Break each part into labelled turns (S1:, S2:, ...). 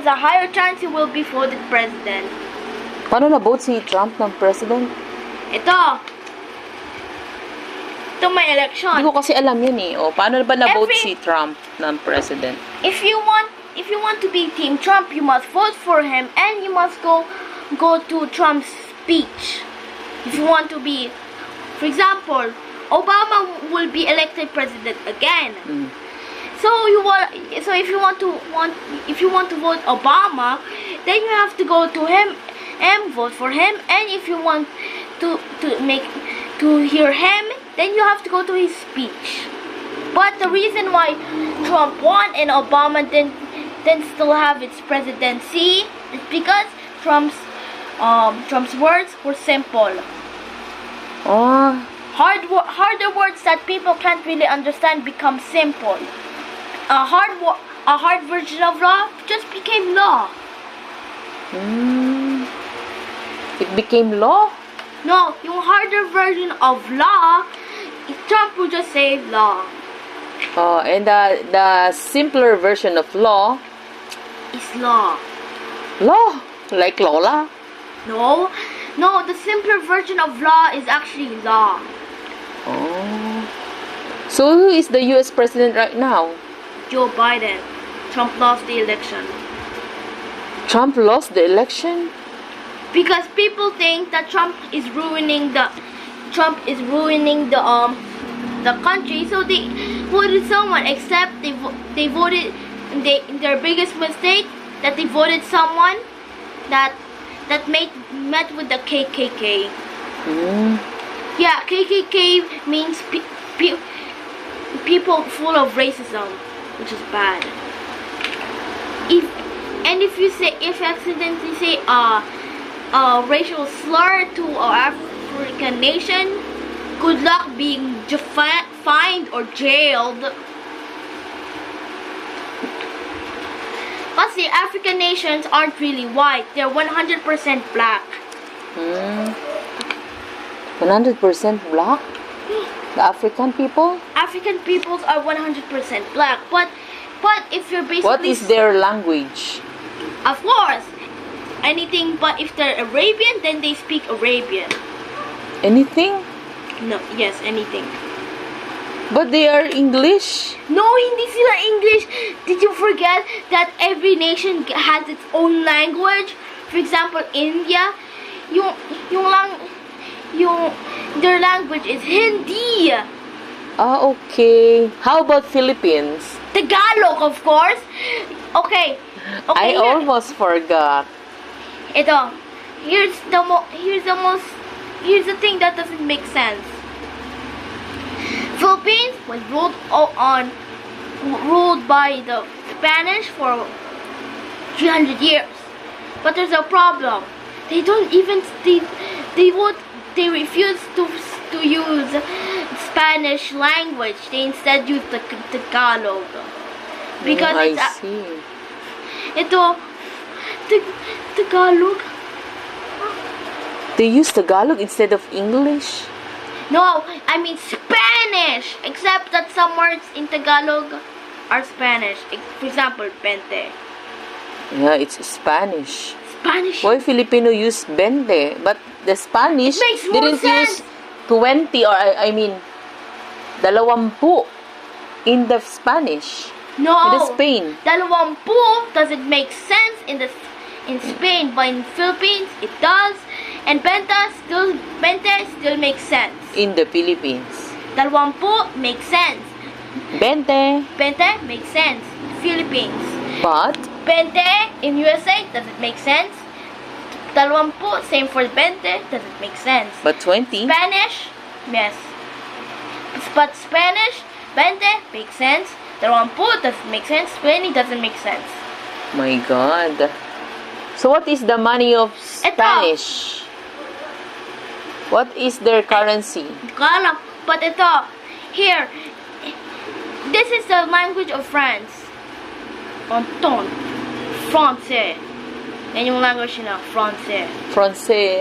S1: there's a higher chance he will be voted president.
S2: Paano na-vote si Trump ng president?
S1: Ito may election.
S2: Hindi ko kasi alam yun eh. O, paano ba na-vote
S1: Every-
S2: si Trump ng president?
S1: If you want to be Team Trump, you must vote for him and you must go to Trump's speech. If you want to be, for example, Obama will be elected president again. So if you want to vote Obama, then you have to go to him and vote for him. And if you want to hear him, then you have to go to his speech. But the reason why Trump won and Obama didn't still have its presidency is because Trump's words were simple.
S2: Oh,
S1: Harder words that people can't really understand become simple. A hard version of law just became law.
S2: it became law?
S1: No, yung harder version of law, Trump would just say law.
S2: Oh, and the simpler version of law?
S1: Is law.
S2: Law? Like Lola?
S1: No, the simpler version of law is actually law.
S2: Oh. So who is the US president right now?
S1: Joe Biden. Trump lost the election.
S2: Trump lost the election?
S1: Because people think that Trump is ruining the country, so they voted someone. Except they voted their biggest mistake that they voted someone that met with the KKK. Yeah, KKK means people full of racism, which is bad. If you accidentally say a racial slur to an African nation, good luck being fined or jailed. Plus, the African nations aren't really white; they're 100% black.
S2: 100% black? The African people?
S1: African peoples are 100% black, but if you're basically
S2: What is their language?
S1: Of course, anything. But if they're Arabian, then they speak Arabian.
S2: Anything?
S1: No, yes, anything.
S2: But they are English.
S1: No, hindi sila English. Did you forget that every nation has its own language? For example, India, their language is Hindi.
S2: Ah, okay. How about Philippines?
S1: Tagalog, of course. Okay.
S2: I almost forgot.
S1: Ito. Here's the thing that doesn't make sense. Philippines was ruled by the Spanish for 300 years. But there's a problem. They refuse to use Spanish language. They instead use the Tagalog. Because
S2: I see.
S1: Ito, Tagalog.
S2: They use Tagalog instead of English?
S1: No, I mean Spanish. Except that some words in Tagalog are Spanish. For example, 20.
S2: Yeah, it's Spanish.
S1: Spanish.
S2: Why Filipino use 20? But the Spanish
S1: Makes more
S2: didn't
S1: sense.
S2: use 20 or I mean 20 in the Spanish.
S1: No.
S2: In the Spain.
S1: Dalawampu doesn't make sense in Spain, but in Philippines it does. And Bente still makes sense.
S2: In the Philippines.
S1: Dalawampu makes sense.
S2: 20.
S1: Bente makes sense. Philippines.
S2: But
S1: Bente in USA doesn't make sense. Dalawampu, same for Bente, doesn't make sense.
S2: But 20?
S1: Spanish, yes. But Spanish, Bente makes sense. Dalawampu doesn't make sense. 20 doesn't make sense.
S2: My God. So what is the money of Spanish? What is their currency?
S1: But ito, here, this is the language of France. Anton, Francais. Yan yung language nila, Francais.
S2: Francais.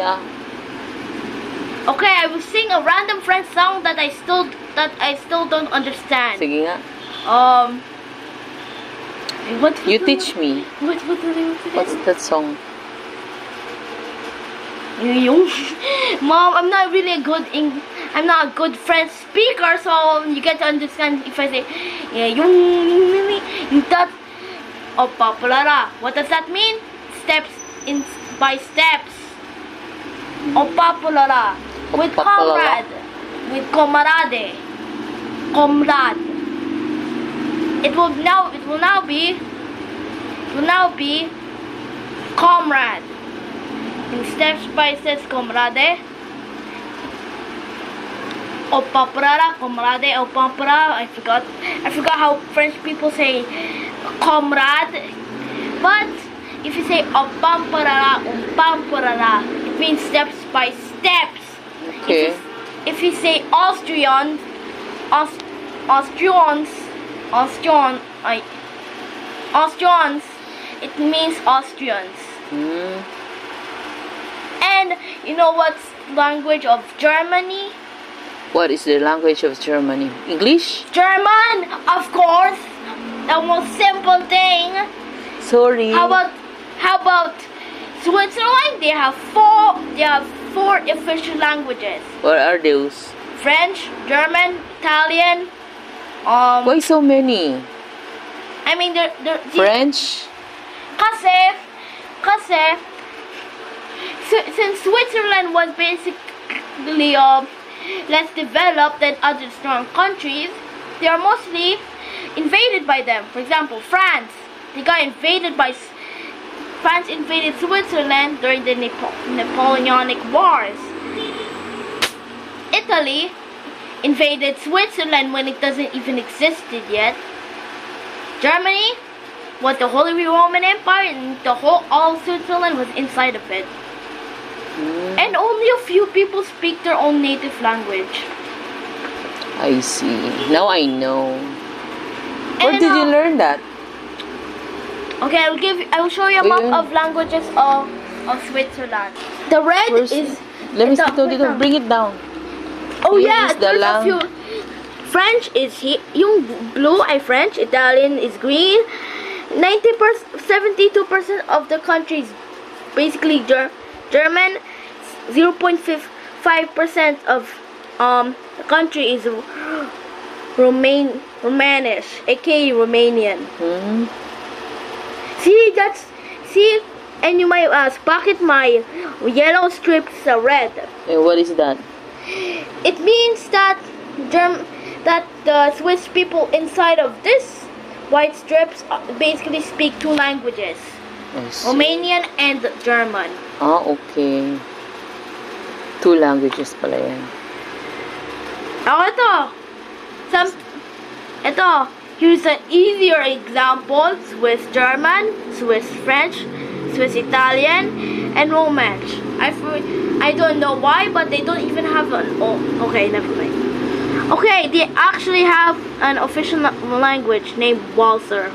S1: Okay, I will sing a random French song that I still don't understand.
S2: Sige nga.
S1: What?
S2: You teach me.
S1: What the name of it?
S2: What's that song?
S1: Yung Mom, I'm not really I'm not a good French speaker, so you get to understand if I say yung that o papalara. What does that mean? Steps in by steps. O papalara. With comrade. With comrade. Comrade. It will now be comrade. In steps by steps, comrade. O paparara, comrade, o paparara. I forgot how French people say comrade. But if you say o pamparara, it means steps by steps.
S2: Okay.
S1: If you say Austrians, it means Austrians. And you know what's language of Germany?
S2: What is the language of Germany? English?
S1: German, of course. The most simple thing.
S2: Sorry.
S1: How about Switzerland? They have four official languages.
S2: What are those?
S1: French, German, Italian.
S2: Why so many?
S1: I mean,
S2: French?
S1: Kasi since Switzerland was basically less developed than other strong countries, they are mostly invaded by them. For example, France. France invaded Switzerland during the Napoleonic Wars. Italy invaded Switzerland when it doesn't even existed yet. Germany was the Holy Roman Empire, and all Switzerland was inside of it. And only a few people speak their own native language.
S2: I see. Now I know. Where did you learn that?
S1: Okay, I will show you a map of languages of Switzerland. The red is.
S2: Let me see. Bring it down.
S1: Oh
S2: Here
S1: yeah,
S2: is the
S1: there's a few. French is here. Yung blue ay French. Italian is green. 72% of the country is basically German. 0.5% of the country is Romanish, aka Romanian. See, and you might ask, bakit my yellow strips are red?
S2: What is that?
S1: It means that the Swiss people inside of this white strips basically speak two languages, Romanian and German.
S2: Okay. Two languages pala yan.
S1: Ito. Here's an easier example. Swiss German, Swiss French, Swiss Italian, and Romansh. I don't know why, but they don't even have an... Oh, okay, never mind. Okay, they actually have an official language named Walser.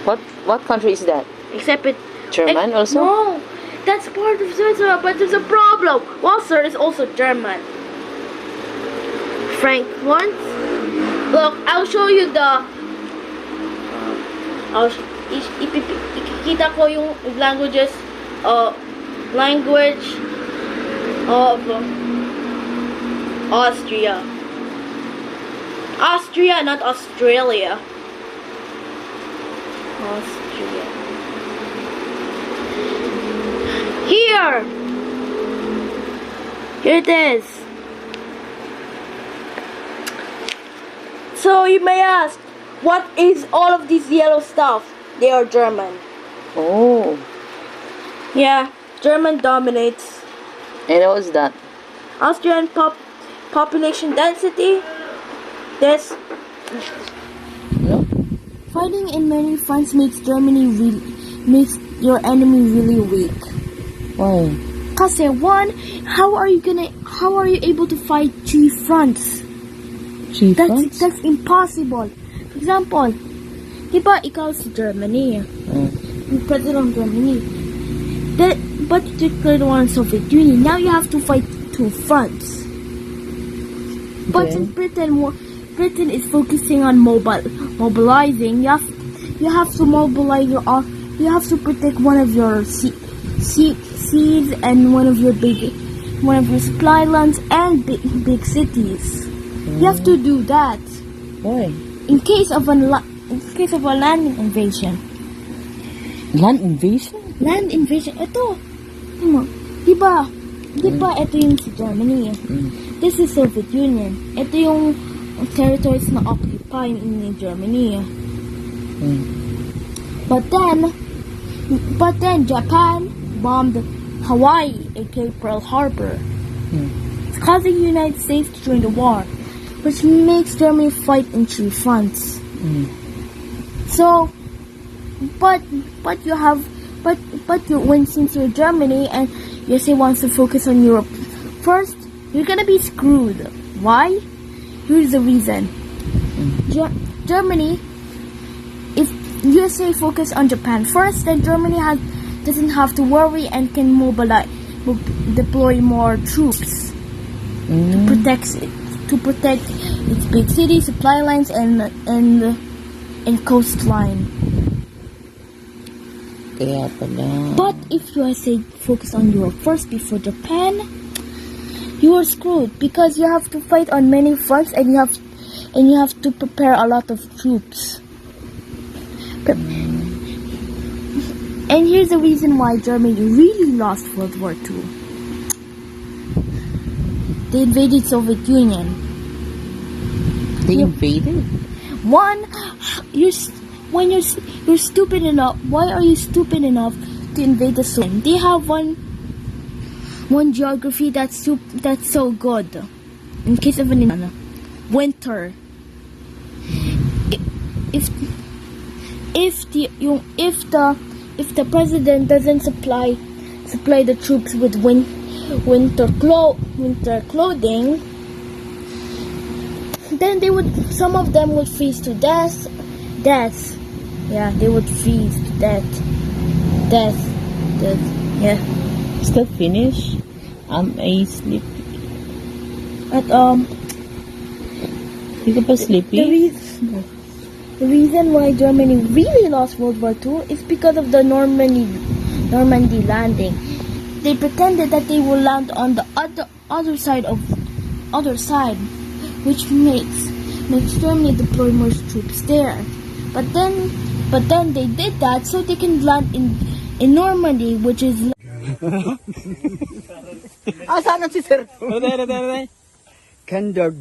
S2: What country is that?
S1: Except it...
S2: German also?
S1: No, that's part of Switzerland, but there's a problem. Walser is also German. Frank once. Look, I'll show you the... Ikikita ko yung language of Austria. Austria, not Australia. Austria. Here it is. So you may ask, what is all of this yellow stuff? They are German.
S2: Oh.
S1: Yeah, German dominates.
S2: And what is that?
S1: Austrian population density. This.
S2: No.
S1: Fighting in many fronts makes your enemy really weak.
S2: Why?
S1: Kasi one, how are you able to fight three fronts? That's impossible. For example, diba ikaw si Germany, yung president of Germany, but you declared war on Soviet Union. Now you have to fight two fronts. But since Britain is focusing on mobilizing, you you have to mobilize you have to protect one of your seas and one of your supply lands and big cities. You have to do that.
S2: Why?
S1: In case of a land invasion.
S2: Land invasion?
S1: Land invasion. Ito. Di ba ito yung si Germany. This is Soviet Union. Ito yung territories na occupy in Germany. But then Japan bombed Hawaii, aka Pearl Harbor. It's causing the United States to join the war, which makes Germany fight in 3 fronts. So, but since you're Germany and USA wants to focus on Europe first, you're gonna be screwed. Why? Here's the reason. Germany, if USA focus on Japan first, then Germany doesn't have to worry and can deploy more troops to protect its big cities, supply lines, and coastline.
S2: Kaya pala.
S1: But if USA focus on Europe first before Japan, you are screwed because you have to fight on many fronts and you have to prepare a lot of troops. And here's the reason why Germany really lost World War II. They invaded Soviet Union.
S2: They invaded?
S1: One, you're stupid enough. Why are you stupid enough to invade the Soviet? They have one geography that's so good. In case of an winter, if the president doesn't supply the troops with winter clothing, then some of them would freeze to death. Yeah, they would freeze to death. Yeah.
S2: Is that finished? Am I sleepy? You ka pa sleepy?
S1: The reason why Germany really lost World War II is because of the Normandy landing. They pretended that they will land on the other side, which makes Germany deploy more troops there. But then they did that so they can land in Normandy, which is.
S3: Saan si Sir? Kandag.